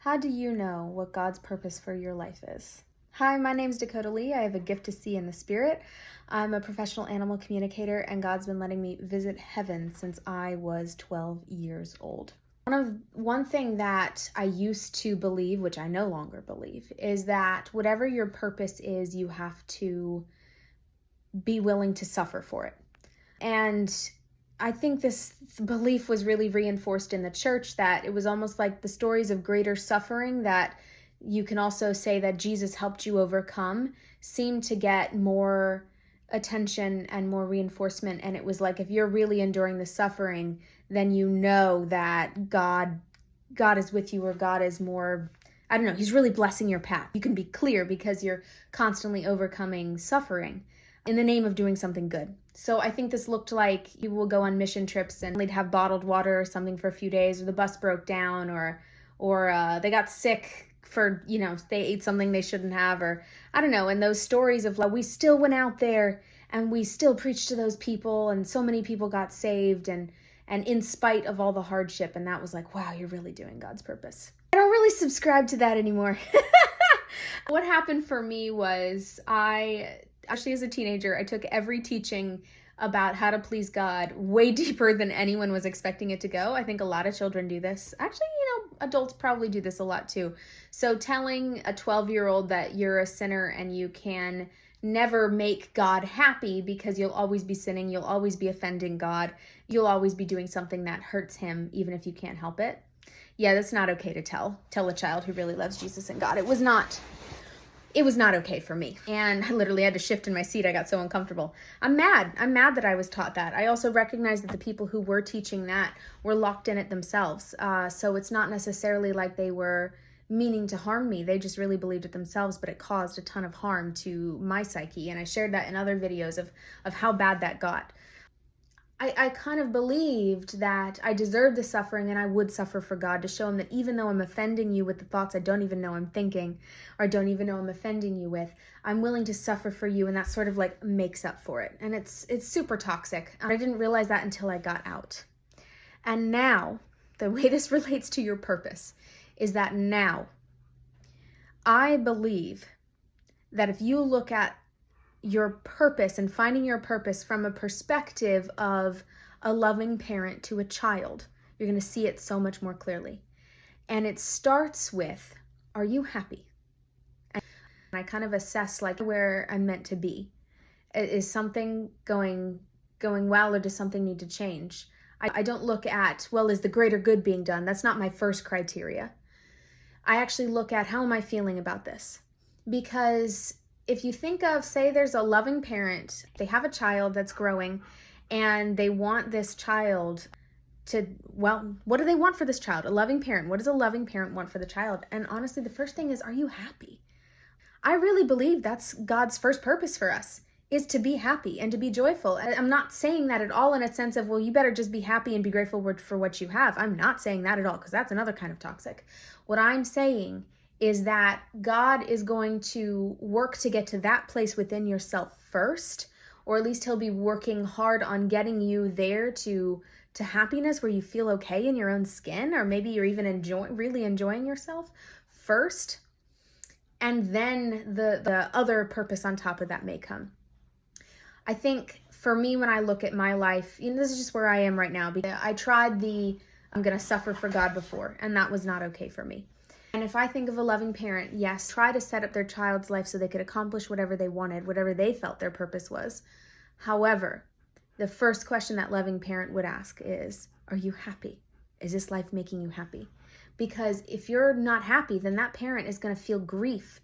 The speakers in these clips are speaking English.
How do you know what God's purpose for your life is? Hi, my name's Dakota Lee. I have a gift to see in the spirit. I'm a professional animal communicator, and God's been letting me visit heaven since I was 12 years old. One thing that I used to believe, which I no longer believe, is that whatever your purpose is, you have to be willing to suffer for it. And I think this belief was really reinforced in the church, that it was almost like the stories of greater suffering that you can also say that Jesus helped you overcome seemed to get more attention and more reinforcement. And it was like, if you're really enduring the suffering, then you know that God is with you, or God is more, I don't know, he's really blessing your path. You can be clear because you're constantly overcoming suffering in the name of doing something good. So I think this looked like you will go on mission trips and they'd have bottled water or something for a few days, or the bus broke down, or they got sick for, they ate something they shouldn't have, or I don't know. And those stories of we still went out there and we still preached to those people, and so many people got saved, and in spite of all the hardship. And that was like, wow, you're really doing God's purpose. I don't really subscribe to that anymore. What happened for me was actually, as a teenager, I took every teaching about how to please God way deeper than anyone was expecting it to go. I think a lot of children do this. Actually, adults probably do this a lot too. So telling a 12-year-old that you're a sinner and you can never make God happy because you'll always be sinning, you'll always be offending God, you'll always be doing something that hurts him even if you can't help it. Yeah, that's not okay to tell a child who really loves Jesus and God. It was not okay for me. And I literally had to shift in my seat. I got so uncomfortable. I'm mad that I was taught that. I also recognize that the people who were teaching that were locked in it themselves. So it's not necessarily like they were meaning to harm me. They just really believed it themselves, but it caused a ton of harm to my psyche. And I shared that in other videos of how bad that got. I kind of believed that I deserved the suffering, and I would suffer for God, to show him that even though I'm offending you with the thoughts I don't even know I'm thinking, or don't even know I'm offending you with, I'm willing to suffer for you, and that sort of like makes up for it. And it's super toxic. I didn't realize that until I got out. And now, the way this relates to your purpose is that now I believe that if you look at your purpose and finding your purpose from a perspective of a loving parent to a child, you're going to see it so much more clearly. And it starts with, are you happy? And I kind of assess where I'm meant to be. Is something going well, or does something need to change? I don't look at, is the greater good being done? That's not my first criteria. I actually look at, how am I feeling about this? Because if you think of, say there's a loving parent, they have a child that's growing, and they want this child to, what do they want for this child? A loving parent. What does a loving parent want for the child? And honestly, the first thing is, are you happy? I really believe that's God's first purpose for us, is to be happy and to be joyful. And I'm not saying that at all in a sense of, you better just be happy and be grateful for what you have. I'm not saying that at all, because that's another kind of toxic. What I'm saying is that God is going to work to get to that place within yourself first, or at least he'll be working hard on getting you there to happiness, where you feel okay in your own skin, or maybe you're even really enjoying yourself first. And then the other purpose on top of that may come. I think for me, when I look at my life, this is just where I am right now, because I tried I'm going to suffer for God before, and that was not okay for me. And if I think of a loving parent, yes, try to set up their child's life so they could accomplish whatever they wanted, whatever they felt their purpose was. However, the first question that loving parent would ask is, are you happy? Is this life making you happy? Because if you're not happy, then that parent is going to feel grief.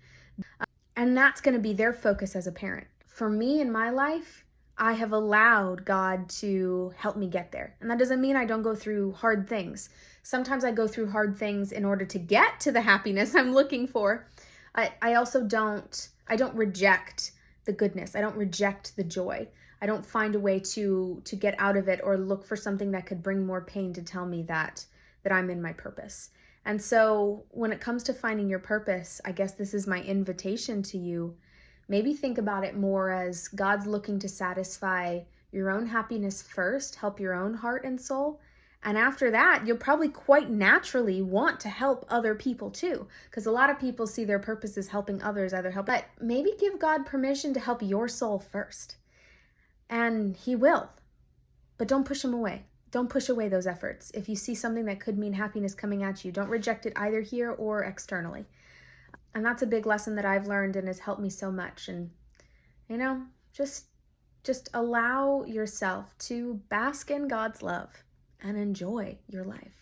And that's going to be their focus as a parent. For me in my life, I have allowed God to help me get there. And that doesn't mean I don't go through hard things. Sometimes I go through hard things in order to get to the happiness I'm looking for. I also don't reject the goodness. I don't reject the joy. I don't find a way to get out of it, or look for something that could bring more pain to tell me that I'm in my purpose. And so when it comes to finding your purpose, I guess this is my invitation to you. Maybe think about it more as God's looking to satisfy your own happiness first, help your own heart and soul, And after that, you'll probably quite naturally want to help other people too, because a lot of people see their purpose as helping others, either help, but maybe give God permission to help your soul first. And he will, but don't push him away. Don't push away those efforts. If you see something that could mean happiness coming at you, don't reject it either here or externally. And that's a big lesson that I've learned and has helped me so much. And, just allow yourself to bask in God's love and enjoy your life.